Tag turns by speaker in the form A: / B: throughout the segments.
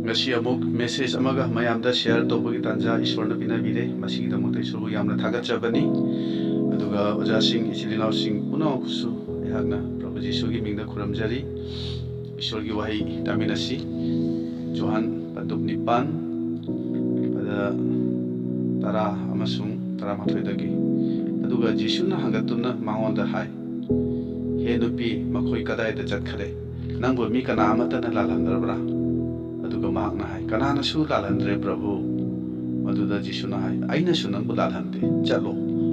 A: ngasi amuk message amaga mayamda share tawbagi tanja ishwarna pinabire masigidamukta ishwarbu yamna thagatjabani aduga ojasing ichilinausing punakusu ehakna Prabhu Jisugi mingda khuramjari ishwargi wahi taminasi Johan paduk nipan pada tara amasung tara mathoidagi aduga Jisuna hangatuna mangonda hai he nupi makhoi kadaida chatkhare nangbu mi kana amatana lalhandrabra aduga mahakna hai kanana su lalhandre Prabhu maduda Jisuna hai aina su nangbu lalhande chalo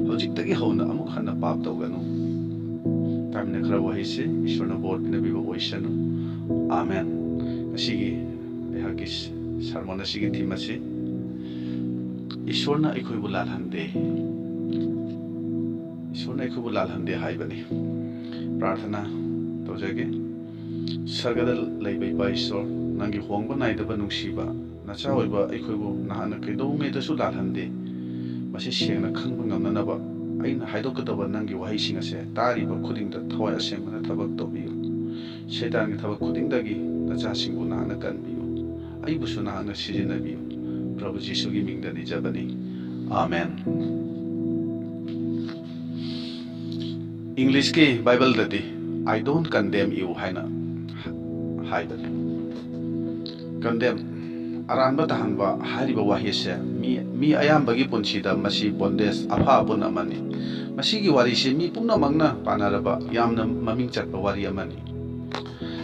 A: hojiktagi hona amuk hanna pap tawganu tamne khara wahise ishwarna bor pinabiba oisanu amen asigi ehakis sermon asigi thimase ishwarna aikhoibu lalhande ishwarna aikhoibu lalhande haibani प्रार्थना तौजगे सर्गद लैबै बा ईश्वर नंगी Hong नाइदब नुंसीबा नचा ओइबा अखोइबु नाहना कैदौमेदसु लालहंदे मसे सेंगना खंग ngamnanab aina haidokadaba नंगी वहाइसिंग असे तारिबा खुदिंगदा थवाय असेंगना थबक तौबियु शैतानगी थबक खुदिंगदगी नचासिंगु नाहना कनबियु अइबुसु नाहना सिजिनबियु प्रभु जीसुगी मिंगदा निजबनी आमेन English की Bible दती I don't condemn you है ना हाय बने condemn अरानबा तहनबा हारिबा वाही से मी अयाम बगी पुंसीदा मसी bondage अफा पुन अमनी मसी की वारी से मी पुन्ना मंगना पानारबा यामना ममिंग चटबा वारी अमनी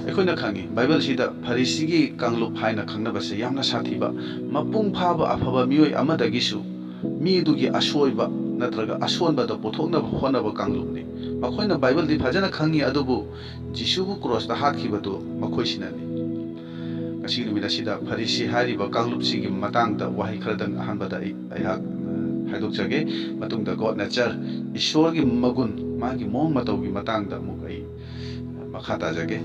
A: अखोइना खंगी Bible सिदा फरिसीगी कांगलुप हाइना खंगनबा से यामना साथीबा मपुंग फाबा अफबा मियोय अमदगिसु मी दुगी असोइबा नत्रगा असोनबदा पोथोकनबा होनबा कांगलुपनी मखोइना बाइबल दि फजना खंगी अदुबु जिसुबु क्रॉस दा हातखिबदु मखोइसिनानि ngasi numida sida farisi hariba kanglupsigi matangda wahi khradang ahanbada aiha haidokjage matungda god nature ishwargi magun magi mong matawgi matangda mukai makhata jage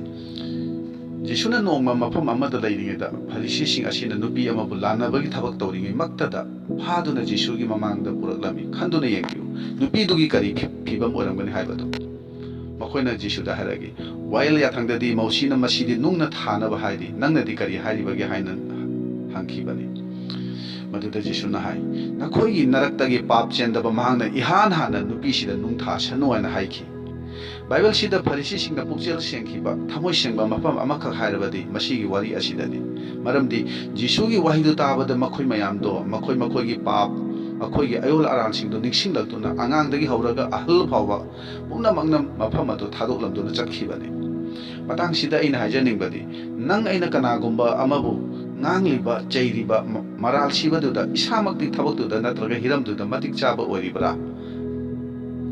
A: jisuna nongma mafam amada lairingeda farisi sing asina nupi amabu lanabagi thabak tawringi maktada phaduna jisugi mamangda puraklami khanduna yengbiu nupi dugi kari phibam oramgani haibadu मखोइना जिसुदा हरगी वाइल याथंगददी मौसीना मसीदि नुंगना थानबा हाइदि नंगनदि करी हाइरिबगे हाइना हांखिबनि मदुदा जिसुना हाइ नखोइगी नरकतगी पाप चेंदबा मांगना इहान हाना नुपीसिदा नुंग थासनो हाइना हाइखि बाइबल सिदा फरिसी सिंगना पुक्चेल सेंखिबा थमोइ सेंबा मफम अमखक हाइरबदि मसीगी वारी असिदनि मरमदि जिसुगी वाहिदु ताबदा मखोइ मयामदो मखोइ मखोइगी पाप अखोइगी अयोल अरानसिंगदो निक्सिंगलक्तुना आंगांगदगी हौरगा अहल फावबा पुना मंगना मफम अदो थादोकलमदुना चटखिबनि मतांगसिदा अइना हाइजनिंगबदि नंग अइना कनागुंबा अमबु ngangliba chairiba maral sibadуда isamakti thabaktuda natraga hiramduda matik chaba oiribra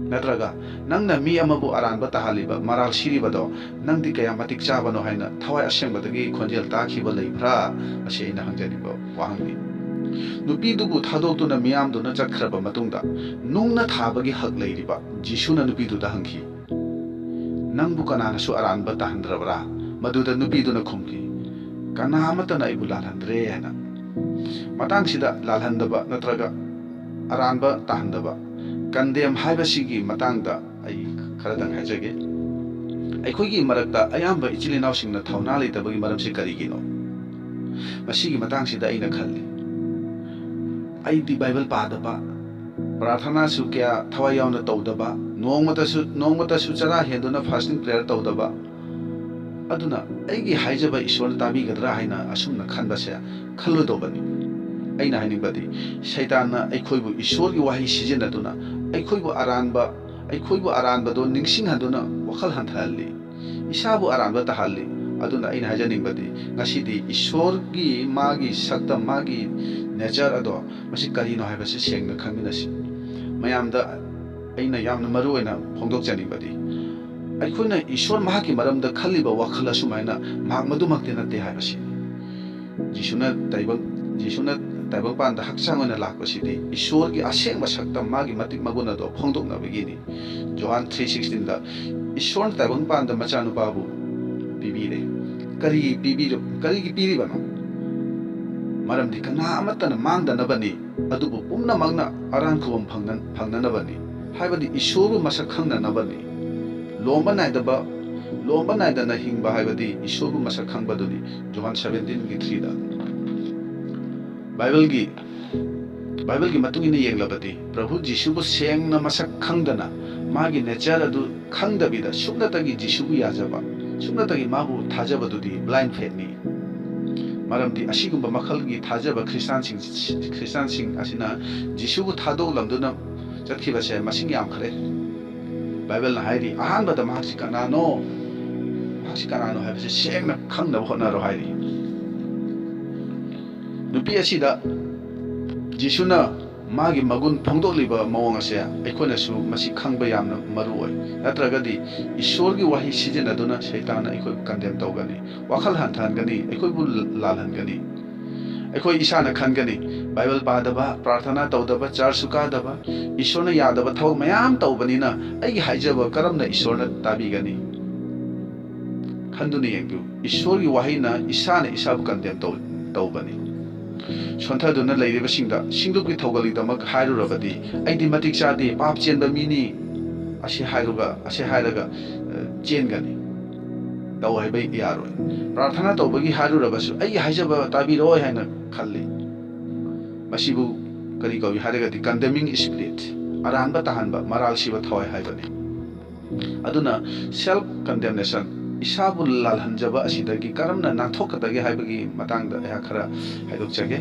A: natraga nangna mi amabu aranba tahaliba maral siribado nangdi kaya matik chaba no haina thawai asengbadagi khonjel takhiba leibra aseina hangjaniba wahangni nupi dubu thadoktuna miyamduna chakhraba matungda nungna thabagi hak leiriba jisuna nupi duda hangki nangbu kanana su aranba tahandrabra maduda nupi duna khumki kanamatana ibu lalhandre hena matangsida lalhandaba natraga aranba tahandaba kandem haibasigi matangda ai kharadang hajage aikhoigi marakta ayamba ichilinausingna thauna leitabagi maramse karigino masigi matangsida aina khalli ai di bible padaba प्रार्थना सु क्या थवाई यावना तौदबा नोंगमता सु चरा हेंदुना fasting prayer तौदबा अदुना अइगी हाइजबा ईश्वर ताबीगद्रा हाइना असुमना खनबसे खल्लोदोबनी अइना हाइनिबदी शैतानना अइखोइबु ईश्वरगी वाही सिजिनदुना अइखोइबु अरानबदो निंगसिंग हदुना वखल हंथहल्ली इसाबु अरानबा तहल्ली अदुना अइना हाइजनिंगबदी ngasiदी ईश्वरगी मागी सक्तम मागी nature अदो मसी करिनो हाइबसे सेंगना खंगिनसी मयामदा अइना यामना मरुओइना फोंदोकजनिबदी अखोइना ईश्वर महाकी मरमदा खल्लिबा वखल असुमाइना महाक मदुमक्ति नते हाइबसी जिसुना ताइबंग पांदा हक्सांग ओइना लाकबसीदि ईश्वरगी असेंगबा सक्तम मागी मतिक मगुनदो फोंदोकनबगिनि जोहान 3:16 दा ईश्वर ताइबंग पांदा मचानुपाबु पिबिरे करिगी पिरिबनो मरमदि कना अमतना मांगदनबनि अदुबु पुमना मंगना अरान खुबम फंगनबनि हाइबदि ईश्वरबु मसक खंगनबनि लोंबा नाइदबा ꯂꯣꯝꯕ ꯅꯥꯏꯗꯅ ꯍꯤꯡꯕ ꯍꯥꯏꯕꯗꯤ ꯏꯁꯣꯔꯕꯨ ꯃꯁꯛ ꯈꯪꯕꯗꯨꯅꯤ ꯖꯣꯍꯥꯟ 17:3ꯗ ꯕꯥꯏꯕꯜꯒꯤ ꯃꯇꯨꯡ ꯏꯟꯅ ꯌꯦꯡꯂꯕꯗꯤ ꯄ꯭ꯔꯚꯨ ꯖꯤꯁꯨꯕꯨ ꯁꯦꯡꯅ ꯃꯁꯛ ꯈꯪꯗꯅ ꯃꯥꯒꯤ ꯅꯦꯆꯔ ꯑꯗꯨ ꯈꯪꯗꯕꯤꯗ ꯁꯨꯞꯅꯇꯒꯤ ꯖꯤꯁꯨꯕꯨ ꯌꯥꯖꯕ ꯁꯨꯞꯅꯇꯒꯤ ꯃꯥꯕꯨ ꯊꯥꯖꯕꯗꯨꯗꯤ ꯕ꯭ꯂꯥꯏꯟ ꯐꯦꯠꯅꯤ ꯃꯔꯝꯗꯤ ꯑꯁꯤꯒꯨꯝꯕ ꯃꯈꯜꯒꯤ ꯊꯥꯖꯕ ꯈ꯭ꯔꯤꯁꯇꯥꯟꯁꯤꯡ ꯑꯁꯤꯅ ꯖꯤꯁꯨꯕꯨ ꯊꯥꯗꯣꯛꯂꯝꯗꯨꯅ ꯆꯠꯈꯤꯕꯁꯦ ꯃꯁꯤꯡ ꯌꯥꯝꯈ꯭ꯔꯦ 바이블은 하이리 아한바다 마학시 까나노 하이버시 쌩나 캉나보 호나로 하이리 누피 아시다 지수나 마기 마군 퐁돌리바 마왕아세 아이코나수 마시 캉바 얌나 마루오이 나트라가디 이쇼르기 와히 시제나도나 셰이탄나 아이코이 컨뎀 tawgani 와칼 한탄가니 아이코이부 랄한가니 아이코이 이사나 칸가니 바이블 파다바 프라र्थ나 tawdaba church kadaba ईश्वरना Yadav थव मयाम तौबनिना अई हाइजब करमना ईश्वरना ताबीगनी खंदुनि येंगु ईश्वरगी वाहिना इसाना इसाब कंडेम तौबनी सोंथादुना लैरिबा सिंगदुकी थौगलिदमक हाइरुरबदी अईदि मतिक चादि पाप चेनबा मिनी हाइरगा चेनगनी तौ हाइबै यारोय प्रार्थना तौबगी हाइरुरबसु अई हाइजब ताबीरोय हाइना खल्ली मसिबु करी कौई हारेगदी कंडेमिंग स्पिरिट अरानबा तहानबा मराल सिबा थवाय हाइबनी अदुना सेल्फ कंडेमनेशन इसाबु लालहनजबा असिदगी करमना नाथोकदगी हाइबगी मतंगदा या खरा हाइदोकचगे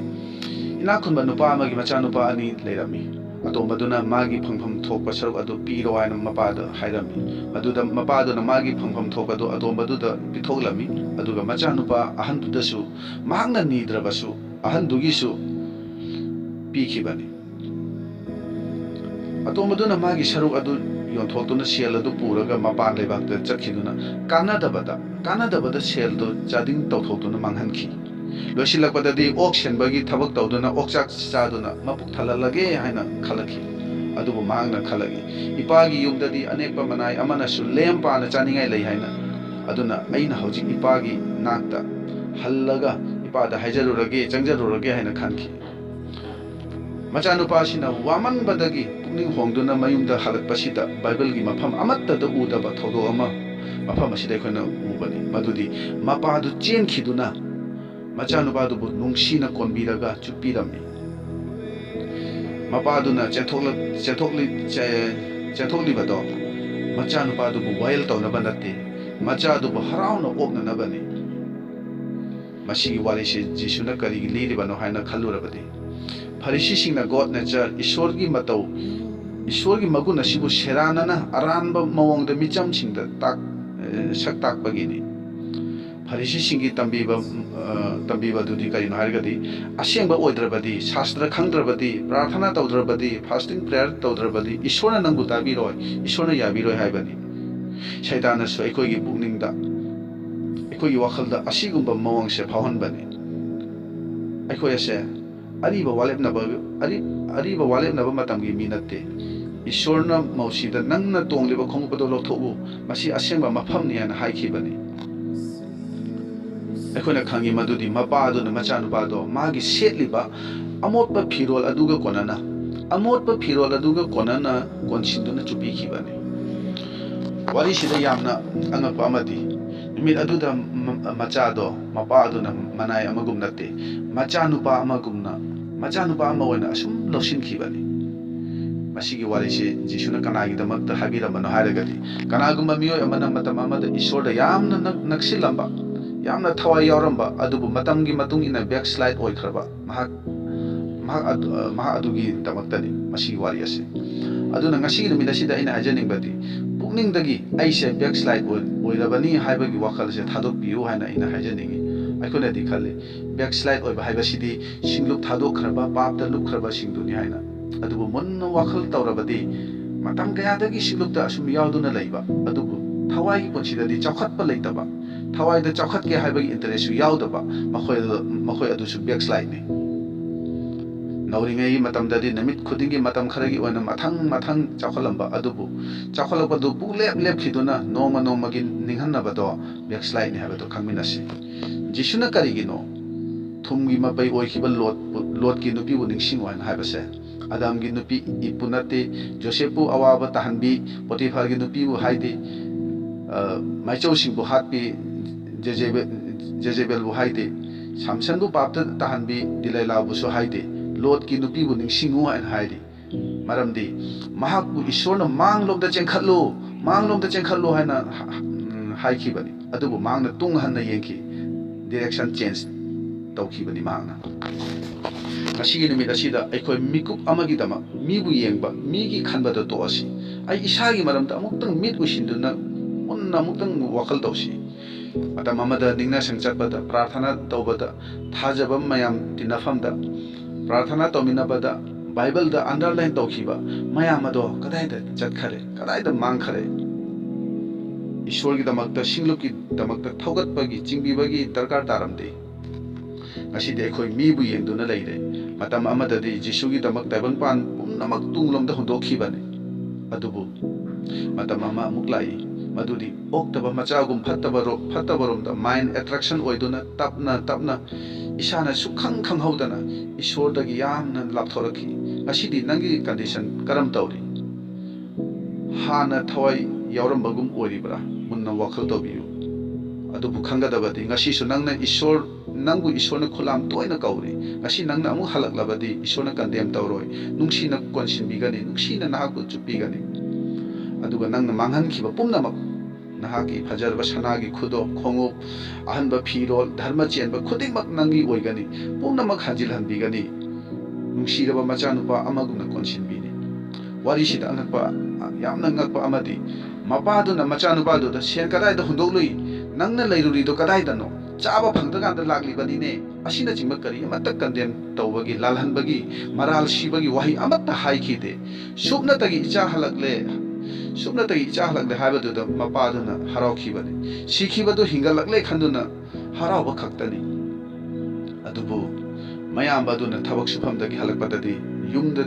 A: इना खुनबा नुपा अमगी मचा नुपा अनि लेरमी अतोमदुना मागी फंगफम थोकपा सरुक अदु पीरो हाइना मपादा हाइरमी अदुदा मपादुना मागी फंगफम थोकदो अतोमदुदा पिथोगलमी अदुगा मचा नुपा अहनदुदसु महांगना नीद्रबसु अहनदुगिसु पीखिबनी अतोमदुना मागी सरुक अदु योंथोक्तुना सेल अदु पुरगा मपान लेबाकदा चखिदुना कानादबदा सेल दो चादिंग तौथोक्तुना मांगहनखि लोसिलकपददी ओक सेनबगी थबक तौदुना ओकचाक चादुना मपुक थललगे हाइना खलखि अदुबु मांगना खलगी इपागी युमददी अनेकपा मनाय अमनासु लेमपाना चानिंगाय लै हाइना अदुना अइना हौजि इपागी नाकता हल्लगा इपादा हाइजरुरगे चंगजरुरगे हाइना खनखि मचानुपासिना वामनबदगी पुनिंग होंगदुना मयुमदा हलकपसिदा बाइबलगी मफम अमत्तदा उदबा थौदो अमा मफम असिदा अखोना उबनी मदुदी मपादु चेनखिदुना मचानुपादुबु नुंगसिना कोनबिरगा चुपिरमि मपादुना चेथोकलिबदो मचानुपादुबु वायल तौनबा नत्ते मचादुबु हराउना ओकननबनी मसिगी वारिसे जिसुना करिगी लिरिबनो हाइना खल्लुरबदी फरिसीसिंगना गॉड नेचर ईश्वरगी मतौ ईश्वरगी मगुन असिबु सेरानना अरानबा मवंगदा मिचमसिंगदा सक ताकबगिनी फरिसीसिंगी तंबीबदुदी करिनो हारगदी असेंबा ओइद्रबदी शास्त्र खंद्रबदी प्रार्थना तौद्रबदी फास्टिंग प्रेयर तौद्रबदी ईश्वरना नंगु ताबीरोय ईश्वरना याबीरोय हाइबनी शैतानसु अखोइगी पुकनिंगदा अखोइगी वखलदा असिगुंबा मवंगसे फावहनबनी अखोयसे अरीब वालेबनब मतमगी मी नत्ते ईश्वरना मौसीदा नंगना तोंगलिबा खोंगपदो लौथोबु मसी असेंबा मफमनि हाना हाइखिबनी अखोना खंगी मदुदी मपादुना मचानुपादो मागी सेटलिबा अमोटपा फिरोल अदुगा कोनना कोनसिंदुना चुपीखिबनी वारिसिदा यामना अंगपा अमदी निमित अदुदा मचादो मपादुना मनाय अमगुम नत्ते मचानुपा अमा ओइना असुम लौसिनखिबनी मसिगी वारिसे जिसुना कनागिदमक्ता हाबिरमनो हारगदी कनागुम्बा मियोय अमना मतम अमदा ईश्वरदा यामना नक्सिलंबा यामना थवाय यावरंबा अदुबु मतमगी मतुंग इना बैक स्लाइड ओइखरबा महा अदुगी दमक्तनी मसिगी वारियसे अदुना ngasi numinasida ina hajaningbadi pukningdagi aise backslide ओइरबनी हाइबगी वखलसे थादोकपियु हाइना ina hajaningi अखोनादि खल्ले बैक स्लाइड ओइबा हाइबसिदी सिंगलुक थादोखरबा पापदा लुखरबा सिंगदुनि हाइना अदुबु मुन्न वखल तौरबदी मतम कयादगी सिंगलुकता असुम यावदुना लैबा अदुबु थवाइगी पुंसिददी चौखतपा लैतबा थवाइदा चौखतके हाइबगी इंटरेस्ट यावदबा मखोय अदुसु बैक स्लाइड नि नौरिंगई मतमददी नमित खुदिंगी मतम खरगी ओना मथंग चौखलंबा अदुबु चौखलपदु पुलेप लेपखिदुना नोमगी निंहन्नबदो बैक स्लाइड नि हाबदो खंगमिनसि जिसुना करिगिनो थुमगी मपै ओइखिबा लोट की नुपी बु निंगसिंगो हान हाबसे आदम की नुपी इपुनते जोसेफु अवाबा तहनबी पोटिफर की नुपी बु हाइदे ꯃꯥꯏꯆꯧꯁꯤꯡꯕꯨ ꯍꯥꯠꯄꯤ ꯖꯦꯖꯦꯕꯦꯜꯕꯨ ꯍꯥꯏꯗꯦ ꯁꯥꯝꯁꯟꯕꯨ ꯄꯥꯞꯇ ꯇꯥꯍꯟꯕꯤ ꯗꯤꯂꯥꯏꯂꯥꯕꯨꯁꯨ ꯍꯥꯏꯗꯦ ꯂꯣꯠꯀꯤ ꯅꯨꯄꯤꯕꯨ ꯅꯤꯡꯁꯤꯡꯉꯨ ꯍꯥꯏꯅ ꯍꯥꯏꯔꯤ ꯃꯔꯝꯗꯤ ꯃꯍꯥꯛꯄꯨ ꯏꯁꯣꯔꯅ ꯃꯥꯡꯂꯣꯝꯗ ꯆꯦꯟꯈꯠꯂꯨ ꯍꯥꯏꯅ ꯍꯥꯏꯈꯤꯕꯅꯤ ꯑꯗꯨꯕꯨ ꯃꯍꯥꯛꯅ ꯇꯨꯡ ꯍꯟꯅ ꯌꯦꯡꯈꯤ ꯗꯤꯔꯦꯛꯁꯟ ꯆꯦꯟꯖ ꯇꯧꯈꯤꯕꯅꯤ ꯃꯍꯥꯛꯅ ꯉꯁꯤꯒꯤ ꯅꯨꯃꯤꯠ ꯑꯁꯤꯗ ꯑꯩꯈꯣꯏ ꯃꯤꯀꯨꯞ ꯑꯃꯒꯤꯗꯃꯛ ꯃꯤꯕꯨ ꯌꯦꯡꯕ ꯃꯤꯒꯤ ꯈꯟꯕꯗ ꯇꯣꯛꯑꯁꯤ ꯑꯩ ꯏꯁꯥꯒꯤ ꯃꯔꯝꯗ ꯑꯃꯨꯛꯇꯪ ꯃꯤꯠ ꯎꯏꯁꯤꯟꯗꯨꯅ ꯃꯨꯟꯅ ꯑꯃꯨꯛꯇꯪ ꯋꯥꯈꯜ ꯇꯧꯁꯤ ꯃꯇꯝ ꯑꯃꯗ ꯅꯤꯡꯅꯁꯪ ꯆꯠꯄꯗ ꯄ꯭ꯔꯥꯔꯊꯅꯥ ꯇꯧꯕꯗ ꯊꯥꯖꯕ ꯃꯌꯥꯝ ꯇꯤꯟꯅꯐꯝꯗ ꯄ꯭ꯔꯥꯔꯊꯅꯥ ꯇꯧꯃꯤꯟꯅꯕꯗ ꯕꯥꯏꯕꯜꯗ ꯑꯟꯗꯔꯂꯥꯏꯟ ꯇꯧꯈꯤꯕ ꯃꯌꯥꯝ ꯑꯗꯣ ꯀꯗꯥꯏꯗ ꯆꯠꯈꯔꯦ ꯀꯗꯥꯏꯗ ꯃꯥꯡꯈꯔꯦ ꯏꯁꯣꯔꯒꯤꯗꯃꯛꯇ ꯁꯤꯡꯂꯨꯞꯀꯤꯗꯃꯛꯇ ꯊꯧꯒꯠꯄꯒꯤ ꯆꯤꯡꯕꯤꯕꯒꯤ ꯗꯔꯀꯥꯔ ꯇꯥꯔꯝꯗꯦ ꯉꯁꯤꯗꯤ ꯑꯩꯈꯣꯏ ꯃꯤꯕꯨ ꯌꯦꯡꯗꯨꯅ ꯂꯩꯔꯦ ꯃꯇꯝ ꯑꯃꯗꯗꯤ ꯖꯤꯁꯨꯒꯤꯗꯃꯛ ꯇꯥꯏꯕꯪꯄꯥꯟ ꯄꯨꯝꯅꯃꯛ ꯇꯨꯡꯂꯣꯝꯗ ꯍꯨꯟꯗꯣꯛꯈꯤꯕꯅꯤ ꯑꯗꯨꯕꯨ ꯃꯇꯝ ꯑꯃ ꯑꯃꯨꯛ ꯂꯥꯛꯏ ꯃꯗꯨꯗꯤ ꯑꯣꯛꯇꯕ ꯃꯆꯥꯒꯨꯝ ꯐꯠꯇꯕꯔꯣꯝꯗ ꯃꯥꯏꯟ ꯑꯦꯇ꯭ꯔꯦꯛꯁꯟ ꯑꯣꯏꯗꯨꯅ ꯇꯞꯅ ꯏꯁꯥꯅ ꯁꯨꯛꯈꯪ ꯈꯪꯍꯧꯗꯅ ꯏꯁꯣꯔꯗꯒꯤ ꯌꯥꯝꯅ ꯂꯥꯞꯊꯣꯔꯛꯈꯤ ꯉꯁꯤꯗꯤ ꯅꯪꯒꯤ ꯀꯟꯗꯤꯁꯟ ꯀꯔꯝ ꯇꯧꯔꯤ ꯍꯥꯟꯅ ꯊꯋꯥꯏ ꯌꯥꯎꯔꯝꯕꯒꯨꯝ ꯑꯣꯏꯔꯤꯕ꯭ꯔꯥ ꯃꯨꯟꯅ ꯋꯥꯈꯜ ꯇꯧꯕꯤꯌꯨ ꯑꯗꯨꯕꯨ ꯈꯪꯒꯗꯕꯗꯤ ꯉꯁꯤꯁꯨ ꯅꯪꯕꯨ ꯏꯁꯣꯔꯅ ꯈꯨꯠꯂꯥꯝ ꯇꯣꯏꯅ ꯀꯧꯔꯤ ꯉꯁꯤ ꯅꯪꯅ ꯑꯃꯨꯛ ꯍꯜꯂꯛꯂꯕꯗꯤ ꯏꯁꯣꯔꯅ ꯀꯟꯗꯦꯝ ꯇꯧꯔꯣꯏ ꯅꯨꯡꯁꯤꯅ ꯀꯣꯟꯁꯤꯟꯕꯤꯒꯅꯤ ꯅꯨꯡꯁꯤꯅ ꯅꯍꯥꯛꯄꯨ ꯆꯨꯞꯄꯤꯒꯅꯤ ꯑꯗꯨꯒ ꯅꯪꯅ ꯃꯥꯡꯍꯟꯈꯤꯕ ꯄꯨꯝꯅꯃꯛ ꯅꯍꯥꯛꯀꯤ ꯐꯖꯔꯕ ꯁꯅꯥꯒꯤ ꯈꯨꯗꯣꯞ ꯈꯣꯡꯎꯞ ꯑꯍꯟꯕ ꯐꯤꯔꯣꯜ ꯙꯔꯃ ꯆꯦꯟꯕ ꯈꯨꯗꯤꯡꯃꯛ ꯅꯪꯒꯤ ꯑꯣꯏꯒꯅꯤ ꯄꯨꯝꯅꯃꯛ ꯍꯟꯖꯤꯜꯍꯟꯕꯤꯒꯅꯤ ꯅꯨꯡꯁꯤꯔꯕ ꯃꯆꯥꯅꯨꯄꯥ ꯑꯃꯒꯨꯝꯅ ꯀꯣꯟꯁꯤꯟꯕꯤꯅꯤ ꯋꯥꯔꯤꯁꯤꯗ ꯌꯥꯝꯅ ꯉꯛꯄ ꯑꯃꯗꯤ ꯃꯄꯥꯗꯨꯅ ꯃꯆꯥꯅꯨꯄꯥꯗꯨꯗ ꯁꯦꯟ ꯀꯗꯥꯏꯗ ꯍꯨꯟꯗꯣꯛꯂꯨꯏ ꯅꯪꯅ ꯂꯩꯔꯨꯔꯤꯗꯣ ꯀꯗꯥꯏꯗꯅꯣ ꯆꯥꯕ ꯐꯪꯗ꯭ꯔꯀꯥꯟꯗ ꯂꯥꯛꯂꯤꯕꯅꯤꯅꯦ ꯑꯁꯤꯅꯆꯤꯡꯕ ꯀꯔꯤ ꯑꯃꯠꯇ ꯀꯟꯗꯦꯝ ꯇꯧꯕꯒꯤ ꯂꯥꯜꯍꯟꯕꯒꯤ ꯃꯔꯥꯜ ꯁꯤꯕꯒꯤ ꯋꯥꯍꯩ ꯑꯃꯠꯇ ꯍꯥꯏꯈꯤꯗꯦ ꯁꯨꯞꯅꯇꯒꯤ ꯏꯆꯥ ꯍꯜꯂꯛꯂꯦ ꯍꯥꯏꯕꯗꯨꯗ ꯃꯄꯥꯗꯨꯅ ꯍꯔꯥꯎꯈꯤꯕꯅꯤ ꯁꯤꯈꯤꯕꯗꯨ ꯍꯤꯡꯒꯠꯂꯛꯂꯦ ꯈꯟꯗꯨꯅ ꯍꯔꯥꯎꯕ ꯈꯛꯇꯅꯤ ꯑꯗꯨꯕꯨ ꯃꯌꯥꯝꯕꯗꯨꯅ ꯊꯕꯛ ꯁꯨꯐꯝꯗꯒꯤ ꯍꯜꯂꯛꯄꯗꯗꯤ ꯌꯨꯝꯗ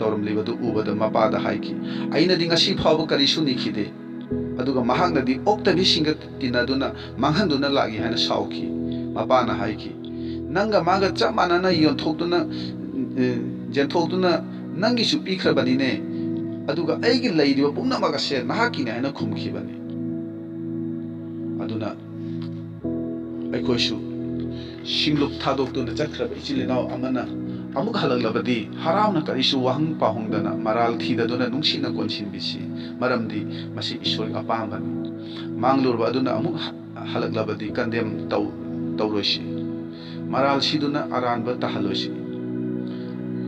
A: ꯇꯧꯔꯝꯂꯤꯕꯗꯨ ꯎꯕꯗ ꯃꯄꯥꯗ ꯍꯥꯏꯈꯤ ꯑꯩꯅꯗꯤ ꯉꯁꯤ ꯐꯥꯎꯕ ꯀꯔꯤꯁꯨ ꯅꯤꯈꯤꯗꯦ ꯑꯗꯨꯒ ꯃꯍꯥꯛꯅꯗꯤ ꯑꯣꯛꯇꯕꯤꯁꯤꯡꯒ ꯇꯤꯟꯅꯗꯨꯅ ꯃꯥꯡꯍꯟꯗꯨꯅ ꯂꯥꯛꯏ ꯍꯥꯏꯅ ꯁꯥꯎꯈꯤ ꯃꯄꯥꯅ ꯍꯥꯏꯈꯤ ꯅꯪꯒ ꯃꯥꯒ ꯆꯞ ꯃꯥꯟꯅꯅ ꯌꯦꯟꯊꯣꯛꯇꯨꯅ ꯅꯪꯒꯤꯁꯨ ꯄꯤꯈ꯭ꯔꯕꯅꯤꯅꯦ ꯑꯗꯨꯒ ꯑꯩꯒꯤ ꯂꯩꯔꯤꯕ ꯄꯨꯝꯅꯃꯛ ꯑꯁꯦ ꯅꯍꯥꯛꯀꯤꯅꯦ ꯍꯥꯏꯅ ꯈꯨꯝꯈꯤꯕꯅꯤ ꯑꯗꯨꯅ ꯑꯩꯈꯣꯏꯁꯨ ꯁꯤꯡꯂꯨꯞ ꯊꯥꯗꯣꯛꯇꯨꯅ ꯆꯠꯈ꯭ꯔꯕ ꯏꯆꯤꯜ ꯏꯅꯥꯎ ꯑꯃꯅ ꯑꯃꯨꯛ ꯍꯜꯂꯛꯂꯕꯗꯤ ꯍꯔꯥꯎꯅ ꯀꯔꯤꯁꯨ ꯋꯥꯍꯪ ꯄꯥꯎꯍꯪꯗꯅ ꯃꯔꯥꯜ ꯊꯤꯗꯗꯨꯅ ꯅꯨꯡꯁꯤꯅ ꯀꯣꯟꯁꯤꯟꯕꯤꯁꯤ ꯃꯔꯝꯗꯤ ꯃꯁꯤ ꯏꯁꯣꯔꯒꯤ ꯑꯄꯥꯝꯕꯅꯤ ꯃꯥꯡꯂꯨꯔꯕ ꯑꯗꯨꯅ ꯑꯃꯨꯛ ꯍꯜꯂꯛꯂꯕꯗꯤ ꯀꯟꯗꯦꯝ ꯇꯧꯔꯣꯏꯁꯤ ꯃꯔꯥꯜ ꯁꯤꯗꯨꯅ ꯑꯔꯥꯟꯕ ꯇꯥꯍꯜꯂꯣꯏꯁꯤ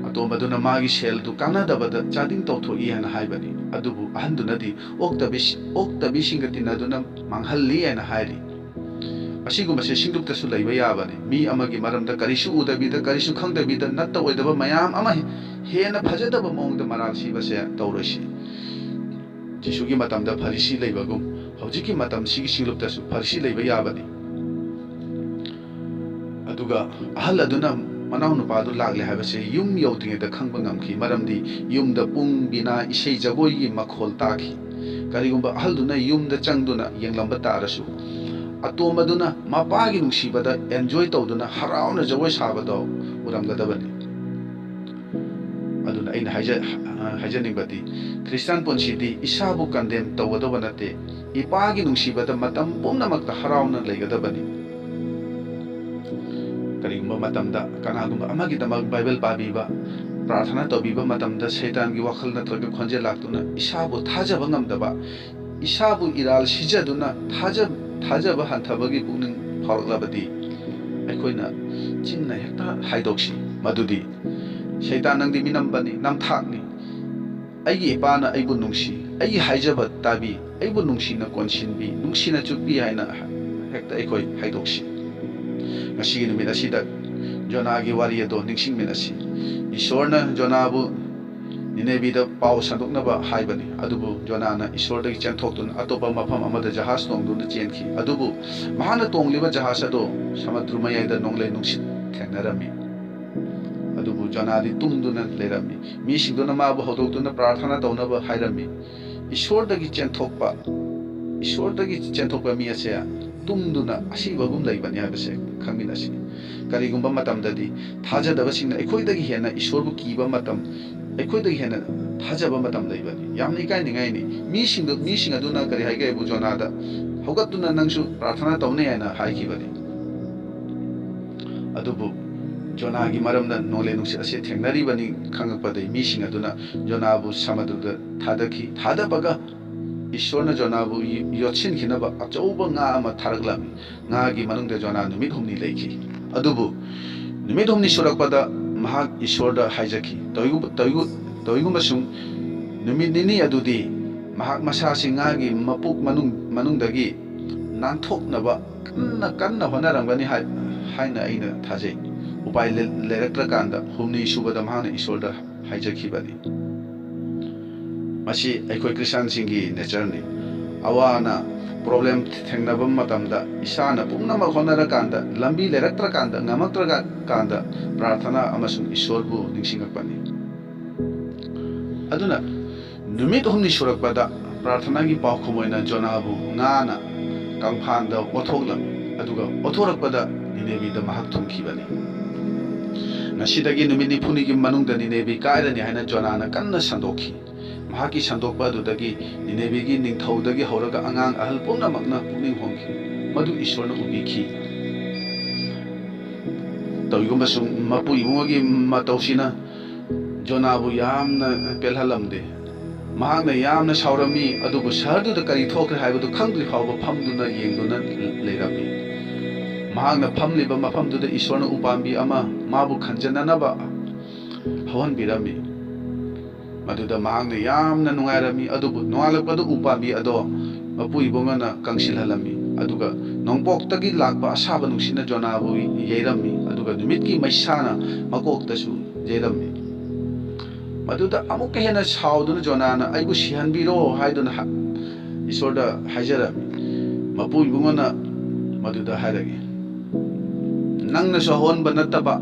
A: ꯑꯇꯣꯝꯕꯗꯨꯅ ꯃꯥꯒꯤ ꯁꯦꯜꯗꯨ ꯀꯥꯟꯅꯗꯕꯗ ꯆꯥꯗꯤꯡ ꯇꯧꯊꯣꯛꯏ ꯍꯥꯏꯅ ꯍꯥꯏꯕꯅꯤ ꯑꯗꯨꯕꯨ ꯑꯍꯟꯗꯨꯅꯗꯤ ꯑꯣꯛꯇꯕꯤꯁꯤꯡꯒ ꯇꯤꯟꯅꯗꯨꯅ ꯃꯥꯡꯍꯜꯂꯤ ꯍꯥꯏꯅ ꯍꯥꯏꯔꯤ ꯑꯁꯤꯒꯨꯝꯕꯁꯦ ꯁꯤꯡꯂꯨꯞꯇꯁꯨ ꯂꯩꯕ ꯌꯥꯕꯅꯤ ꯃꯤ ꯑꯃꯒꯤ ꯃꯔꯝꯗ ꯀꯔꯤꯁꯨ ꯎꯗꯕꯤꯗ ꯀꯔꯤꯁꯨ ꯈꯪꯗꯕꯤꯗ ꯅꯠꯇ ꯑꯣꯏꯗꯕ ꯃꯌꯥꯝ ꯑꯃ ꯍꯦꯟꯅ ꯐꯖꯗꯕ ꯃꯑꯣꯡꯗ ꯃꯔꯥꯜ ꯁꯤꯕꯁꯦ ꯇꯧꯔꯣꯏꯁꯤ ꯖꯤꯁꯨꯒꯤ ꯃꯇꯝꯗ ꯐꯔꯤꯁꯤ ꯂꯩꯕꯒꯨꯝ ꯍꯧꯖꯤꯛꯀꯤ ꯃꯇꯝꯁꯤꯒꯤ ꯁꯤꯡꯂꯨꯞꯇꯁꯨ ꯐꯔꯤꯁꯤ ꯂꯩꯕ ꯌꯥꯕꯅꯤ ꯑꯗꯨꯒ ꯑꯍꯜ ꯑꯗꯨꯅ ꯃꯅꯥꯎ ꯅꯨꯄꯥꯗꯨ ꯂꯥꯛꯂꯦ ꯍꯥꯏꯕꯁꯦ ꯌꯨꯝ ꯌꯧꯗ꯭ꯔꯤꯉꯩꯗ ꯈꯪꯕ ꯉꯝꯈꯤ ꯃꯔꯝꯗꯤ ꯌꯨꯝꯗ ꯄꯨꯡ ꯕꯤꯅꯥ ꯏꯁꯩ ꯖꯒꯣꯏꯒꯤ ꯃꯈꯣꯜ ꯇꯥꯈꯤ ꯀꯔꯤꯒꯨꯝꯕ ꯑꯍꯜꯗꯨꯅ ꯌꯨꯝꯗ ꯆꯪꯗꯨꯅ ꯌꯦꯡꯂꯝꯕ ꯇꯥꯔꯁꯨ ꯑꯇꯣꯝꯕꯗꯨꯅ ꯃꯄꯥꯒꯤ ꯅꯨꯡꯁꯤꯕꯗ ꯑꯦꯟꯖꯣꯏ ꯇꯧꯗꯨꯅ ꯍꯔꯥꯎꯅ ꯖꯒꯣꯏ ꯁꯥꯕꯗꯣ ꯎꯔꯝꯒꯗꯕꯅꯤ ꯑꯗꯨꯅ ꯑꯩꯅ ꯍꯥꯏꯖꯅꯤꯡꯕꯗꯤ ꯈ꯭ꯔꯤꯁꯇꯥꯟ ꯄꯨꯟꯁꯤꯗꯤ ꯏꯁꯥꯕꯨ ꯀꯟꯗꯦꯝ ꯇꯧꯒꯗꯕ ꯅꯠꯇꯦ ꯏꯄꯥꯒꯤ ꯅꯨꯡꯁꯤꯕꯗ ꯃꯇꯝ ꯄꯨꯝꯅꯃꯛꯇ ꯍꯔꯥꯎꯅ ꯂꯩꯒꯗꯕꯅꯤ ꯀꯔꯤꯒꯨꯝꯕ ꯃꯇꯝꯗ ꯀꯅꯥꯒꯨꯝꯕ ꯑꯃꯒꯤꯗꯃꯛ ꯕꯥꯏꯕꯜ ꯄꯥꯕꯤꯕ ꯄ꯭ꯔꯥꯔꯊꯅꯥ ꯇꯧꯕꯤꯕ ꯃꯇꯝꯗ ꯁꯩꯇꯥꯟꯒꯤ ꯋꯥꯈꯜ ꯅꯠꯇ꯭ꯔꯒ ꯈꯣꯟꯖꯦꯜ ꯂꯥꯛꯇꯨꯅ ꯏꯁꯥꯕꯨ ꯊꯥꯖꯕ ꯉꯝꯗꯕ ꯏꯁꯥꯕꯨ ꯏꯔꯥꯜ ꯁꯤꯖꯗꯨꯅ ꯊꯥꯖꯕ ꯍꯟꯊꯕꯒꯤ ꯄꯨꯛꯅꯤꯡ ꯐꯥꯎꯔꯛꯂꯕꯗꯤ ꯑꯩꯈꯣꯏꯅ ꯆꯤꯟꯅ ꯍꯦꯛꯇ ꯍꯥꯏꯗꯣꯛꯁꯤ ꯃꯗꯨꯗꯤ ꯁꯩꯇꯥꯟ ꯅꯪꯗꯤ ꯃꯤꯅꯝꯕꯅꯤ ꯅꯝꯊꯥꯛꯅꯤ ꯑꯩꯒꯤ ꯏꯄꯥꯅ ꯑꯩꯕꯨ ꯅꯨꯡꯁꯤ ꯑꯩꯒꯤ ꯍꯥꯏꯖꯕ ꯇꯥꯕꯤ ꯑꯩꯕꯨ ꯅꯨꯡꯁꯤꯅ ꯀꯣꯟꯁꯤꯟꯕꯤ ꯅꯨꯡꯁꯤꯅ ꯆꯨꯞꯄꯤ ꯍꯥꯏꯅ ꯍꯦꯛꯇ ꯑꯩꯈꯣꯏ ꯍꯥꯏꯗꯣꯛꯁꯤ ꯉꯁꯤꯒꯤ ꯅꯨꯃꯤꯠ ꯑꯁꯤꯗ ꯖꯣꯅꯥꯒꯤ ꯋꯥꯔꯤ ꯑꯗꯣ ꯅꯤꯡꯁꯤꯡꯃꯤꯟꯅꯁꯤ ꯏꯁꯣꯔꯅ ꯖꯣꯅꯥꯕꯨ ꯅꯤꯅꯦꯕꯤꯗ ꯄꯥꯎ ꯁꯟꯗꯣꯛꯅꯕ ꯍꯥꯏꯕꯅꯤ ꯑꯗꯨꯕꯨ ꯖꯣꯅꯥꯅ ꯏꯁꯣꯔꯗꯒꯤ ꯆꯦꯟꯊꯣꯛꯇꯨꯅ ꯑꯇꯣꯞꯄ ꯃꯐꯝ ꯑꯃꯗ ꯖꯍꯥꯖ ꯇꯣꯡꯗꯨꯅ ꯆꯦꯟꯈꯤ ꯑꯗꯨꯕꯨ ꯃꯍꯥꯛꯅ ꯇꯣꯡꯂꯤꯕ ꯖꯍꯥꯖ ꯑꯗꯣ ꯁꯃꯨꯗ꯭ꯔ ꯃꯌꯥꯏꯗ ꯅꯣꯡꯂꯩ ꯅꯨꯡꯁꯤꯠ ꯊꯦꯡꯅꯔꯝꯃꯤ ꯑꯗꯨꯕꯨ ꯖꯣꯅꯥꯗꯤ ꯇꯨꯝꯗꯨꯅ ꯂꯩꯔꯝꯃꯤ ꯃꯤꯁꯤꯡꯗꯨꯅ ꯃꯥꯕꯨ ꯍꯧꯗꯣꯛꯇꯨꯅ ꯄ꯭ꯔꯥꯔꯊꯅꯥ ꯇꯧꯅꯕ ꯍꯥꯏꯔꯝꯃꯤ ꯏꯁꯣꯔꯗꯒꯤ ꯆꯦꯟꯊꯣꯛꯄ ꯃꯤ ꯑꯁꯦ ꯇꯨꯝꯗꯨꯅ ꯑꯁꯤꯕꯒꯨꯝ ꯂꯩꯕꯅꯤ ꯍꯥꯏꯕꯁꯦ ꯈꯪꯃꯤꯟꯅꯁꯤ ꯀꯔꯤꯒꯨꯝꯕ ꯃꯇꯝꯗꯗꯤ ꯊꯥꯖꯗꯕꯁꯤꯡꯅ ꯑꯩꯈꯣꯏꯗꯒꯤ ꯍꯦꯟꯅ ꯏꯁꯣꯔꯕꯨ ꯀꯤꯕ ꯃꯇꯝ ꯑꯩꯈꯣꯏꯗꯒꯤ ꯍꯦꯟꯅ ꯊꯥꯖꯕ ꯃꯇꯝ ꯂꯩꯕꯅꯤ ꯌꯥꯝꯅ ꯏꯀꯥꯏꯅꯤꯡꯉꯥꯏꯅꯤ ꯃꯤꯁꯤꯡ ꯑꯗꯨꯅ ꯀꯔꯤ ꯍꯥꯏꯒꯦꯕꯨ ꯖꯣꯅꯥꯗ ꯍꯧꯒꯠꯇꯨꯅ ꯅꯪꯁꯨ ꯄ꯭ꯔꯥꯔꯊꯅꯥ ꯇꯧꯅꯤ ꯍꯥꯏꯅ ꯍꯥꯏꯈꯤꯕꯅꯤ ꯑꯗꯨꯕꯨ ꯖꯣꯅꯥꯒꯤ ꯃꯔꯝꯗ ꯅꯣꯡꯂꯩ ꯅꯨꯡꯁꯤꯠ ꯑꯁꯤ ꯊꯦꯡꯅꯔꯤꯕꯅꯤ ꯈꯪꯉꯛꯄꯗꯩ ꯃꯤꯁꯤꯡ ꯑꯗꯨꯅ ꯖꯣꯅꯥꯕꯨ ꯁꯃꯨꯗ꯭ꯔꯗ ꯊꯥꯗꯈꯤ ꯊꯥꯗꯕꯒ ꯏꯁꯣꯔꯅ ꯖꯣꯅꯥꯕꯨ ꯌꯣꯠꯁꯤꯟꯈꯤꯅꯕ ꯑꯆꯧꯕ ꯉꯥ ꯑꯃ ꯊꯥꯔꯛꯂꯝꯃꯤ ꯉꯥꯒꯤ ꯃꯅꯨꯡꯗ ꯖꯣꯅꯥ ꯅꯨꯃꯤꯠ ꯍꯨꯝꯅꯤ ꯂꯩꯈꯤ ꯑꯗꯨꯕꯨ ꯅꯨꯃꯤꯠ ꯍꯨꯝꯅꯤ ꯁꯨꯔꯛꯄꯗ ꯃꯍꯥꯛ ꯏꯁꯣꯔꯗ ꯍꯥꯏꯖꯈꯤ ꯇꯧꯏꯒꯨꯝꯕꯁꯨꯡ ꯅꯨꯃꯤꯠ ꯅꯤꯅꯤ ꯑꯗꯨꯗꯤ ꯃꯍꯥꯛ ꯃꯁꯥꯁꯤ ꯉꯥꯒꯤ ꯃꯄꯨꯛ ꯃꯅꯨꯡꯗꯒꯤ ꯅꯥꯟꯊꯣꯛꯅꯕ ꯀꯟꯅ ꯍꯣꯠꯅꯔꯝꯒꯅꯤ 하이나 아이나 타제 우파이 레렉트라칸다 훔니 수바다 마하나 이솔다 하이자키바니 마시 아이코이 크리스찬싱기 네처니 아와나 프로블렘 탱나범 마tamda 이사나 뿜나마 호나라칸다 람비 레렉트라칸다 ngamaktrakan다 프라르타나 아마숭 이솔부 닝싱각바니 아두나 누밋 훔니 수락바다 프라르타나기 파우코모이나 조나부 나나 강판다 오토글람 aduga othorappada Nineveh da mahak thumkhibani nasidagi numit nifuni manungda Nineveh kairani haina Jonah kanna sandokhi mahaki sandokpa adudagi Nineveh gi ningthaudagi horaga angang ahal pumnamakna pukning hongki madu Ishwarna ubikhi tawigumbasung mapu ibungagi matawsina Jonah bu yamna pelhalamde mahakna yamna saurami adubu shaharduda kari thokre haibadu khangdri phawba phamduna yengduna leirami mahakna phamliba mafamduda Ishwarna upambi ama mabu khanjananaba hawanbirami maduda mahakna yamna nungairami adubu nongalakpadu upambi ado mapu ibungana kangsilhalami aduga nongpoktagi lakpa asaba nungsina Jonah bu yeirami aduga numitki maisana makoktasu yeirami maduda amukka hena sauduna Jonah aibu sihanbiro haiduna Ishwarda haijarami mapu ibungana maduda hairagi nangna sohon banataba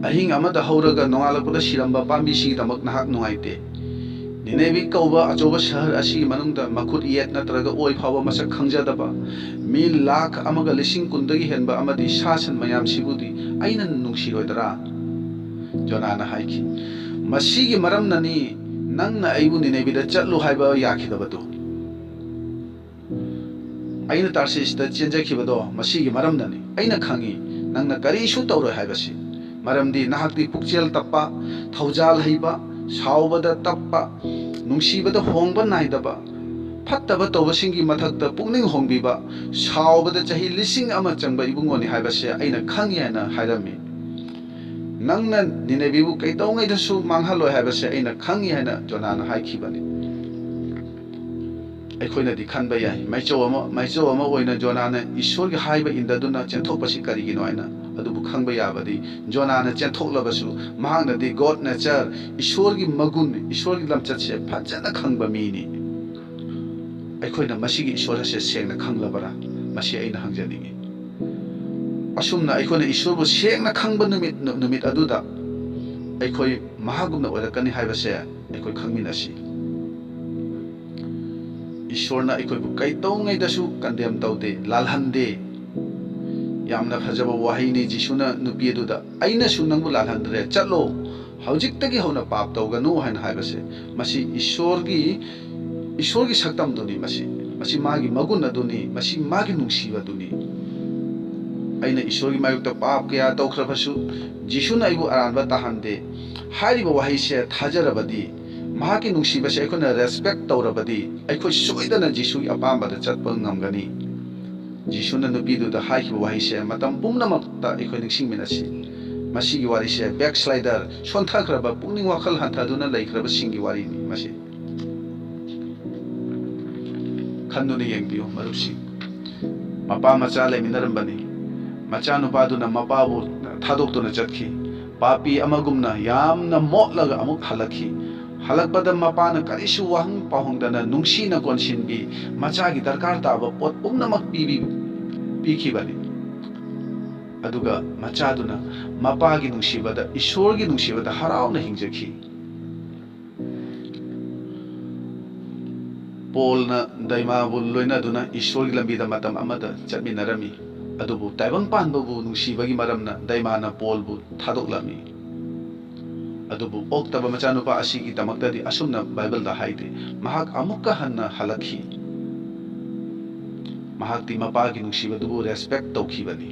A: ahing amada hauraga nongalakpada siramba pambi sigidamak nahak nungaite Nineveh kauba achoba shahar asi manungda makut yet natraga oi phawa masak khangjadaba mi lakh amaga lising kundagi henba amadi sasan mayam sibudi aina nungsiroidara Jonah na haiki masigi maramnani nangna aibu Nineveh da chatlu haiba yakhidabadu aina Tarshish da chenjakhibado masigi maramnani aina khangi nangna karisu tawroi haibasi maramdi nahakti pukchel tappa thaujal heiba saubada tappa nungsibada hongba naidaba fattaba tawbasingi mathakta pukning hongbiba saubada chahi lising ama changba ibungoni haibasi aina khangi haina hairami nangna Nineveh bu kaitawngai dasu manghaloi haibasi aina khangi haina Jonah na haikhibani ꯑꯩꯈꯣꯏꯅ ꯗꯤ ꯈꯟꯕ ꯌꯥꯏ ꯃꯥꯏꯆꯧ ꯑꯃ ꯑꯣꯏꯅ ꯖꯣꯅꯥꯅ ꯏꯁꯣꯔꯒꯤ ꯍꯥꯏꯕ ꯏꯟꯗꯗꯨꯅ ꯆꯦꯟꯊꯣꯛꯄꯁꯤ ꯀꯔꯤꯒꯤꯅꯣ ꯍꯥꯏꯅ ꯑꯗꯨꯕꯨ ꯈꯪꯕ ꯌꯥꯕꯗꯤ ꯖꯣꯅꯥꯅ ꯆꯦꯟꯊꯣꯛꯂꯕꯁꯨ ꯃꯍꯥꯛꯅꯗꯤ ꯒꯣꯗ ꯅꯦꯆꯔ ꯏꯁꯣꯔꯒꯤ ꯃꯒꯨꯟ ꯏꯁꯣꯔꯒꯤ ꯂꯝꯆꯠꯁꯦ ꯐꯖꯅ ꯈꯪꯕ ꯃꯤꯅꯤ ꯑꯩꯈꯣꯏꯅ ꯃꯁꯤꯒꯤ ꯏꯁꯣꯔ ꯑꯁꯦ ꯁꯦꯡꯅ ꯈꯪꯂꯕꯔꯥ ꯃꯁꯤ ꯑꯩꯅ ꯍꯪꯖꯅꯤꯡꯉꯤ ꯑꯁꯨꯝꯅ ꯑꯩꯈꯣꯏꯅ ꯏꯁꯣꯔꯕꯨ ꯁꯦꯡꯅ ꯈꯪꯕ ꯅꯨꯃꯤꯠ ꯑꯗꯨꯗ ꯑꯩꯈꯣꯏ ꯃꯍꯥꯛꯒꯨꯝꯅ ꯑꯣꯏꯔꯛꯀꯅꯤ ꯍꯥꯏꯕꯁꯦ ꯑꯩꯈꯣꯏ ꯈꯪꯃꯤꯟꯅꯁꯤ Ishwarna aikoibu kaitawngaidasu condemn tawde lalhande yamna phajaba wahini Jisuna nupi aduda ainasu nangbu lalhandre chatlo haujiktagi hauna pap tawganu haina haibase masi ishorgi saktam duni masi magi magun aduni masi magi nungsiba duni aina ishorgi mayukta pap kaya tawkhrabasu Jisuna aibu aranba tahande hariba wahise thajarabadi mahaki nungsibase aikona respect tawrabadi aikoi soidana Jisui apambada chatpa ngamgani Jisuna nupiduda haikiba wahise matam pumnamakta aikoi ningsingminasi masigi warise backslider sonthakraba pungning wakhal hanthaduna laikhraba singi warini masi khanduna yengbiyo marupsi mapa macha laiminarambani macha nupaduna mapabu thadoktuna chatkhi papi amagumna yamna motlaga amuk halakhi halakpada mapana karisu wahang pahongdana nungsina konsinbi machagi darkar taba pot pumnamak pikhibani aduga machaduna mapagi nungsibada ishorgi nungsibada harauna hingjakhi polna daima loina duna ishorgi lambida matam amada chatminarami adubu taibang panbabu nungsibagi maramna daimana polbu thadoklami अदुबु ओक्तब मचानुपा असिगी दमक्तदि असुमना Bible दा हाइदे महाक अमुक्का हन्ना हलखी महाक्ति मपागी नुंसिबदुबु respect तौखिबनी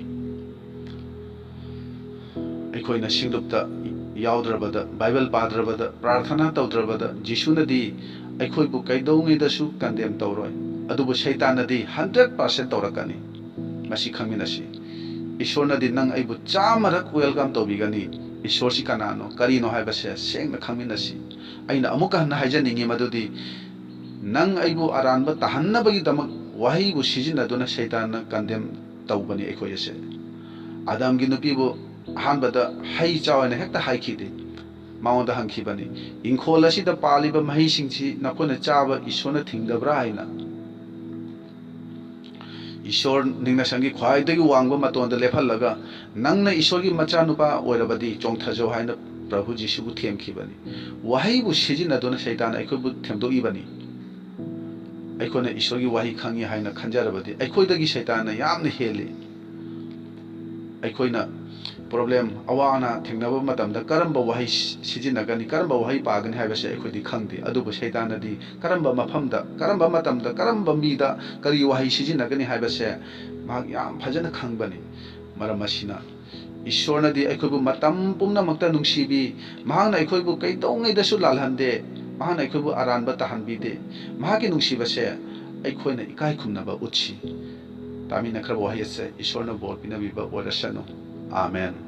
A: अखोइना सिंगदुप्ता याउद्रबदा Bible पाद्रबदा प्रार्थना तौद्रबदा जिसुनदी अखोइबु कैदौङैदसु condemn तौरोय अदुबु शैतानदी 100% तौरकनी मसी खंगिनसी ईश्वरनदी नंग अइबु चामरक वेलकम तौबिगनी ईश्वर सी कनानो करीनो हाइबसे सेंग खंगिनसी अइना अमुका हन्ना हाइजनिंगी मदुदी नंग अइबु अरानबा तहन्नबगी दमक वाहिबु सिजिनदुना शैतान कंडेम तौबनी अखोयसे आदमगी नुपीबु अहानबदा हई चावने हेक्ता हाइखिदे माउंदा हंखिबनी इंखोल असिदा पालिबा महिसिंगसी नकोना चाबा ईश्वरना थिंगदब्रा हाइना ईश्वर निंगना संगी ख्वाइदगी वांगबा मतोंदा लेफलगा नंगना ईश्वरगी मचानुपा ओइरबदी चोंगथजो हाइना प्रभु जीशुबु थेमखिबनी वाहिबु सिजिनदुना शैतान अखोइबु थेमदोइबनी अखोना ईश्वरगी वाहि खंगी हाइना खंजरबदी अखोइदगी शैतान यामना हेली अखोइना प्रॉब्लम अवाना थेंगनब मतमदा करंबा वाहि सिजिनगनी करंबा वाहि पागनी हाइबसे अखोइदी खंगदे अदुबु शैतानदी करंबा मफमदा करंबा मतमदा करंबा मीदा करी वाहि सिजिनगनी हाइबसे माग याम फजन खंगबनी मरम असिना ईश्वरनदी अखोइबु मतम पुमनमक्ता नुंसिबी महांना अखोइबु कैदौङैदसु लालहंदे महांना अखोइबु अरानबा तहनबीदे महागी नुंसिबसे अखोइना इकाय खुमनबा उछि तामिना खरब वाहिसे ईश्वरना बोल पिनबीबा ओरसनु आमेन।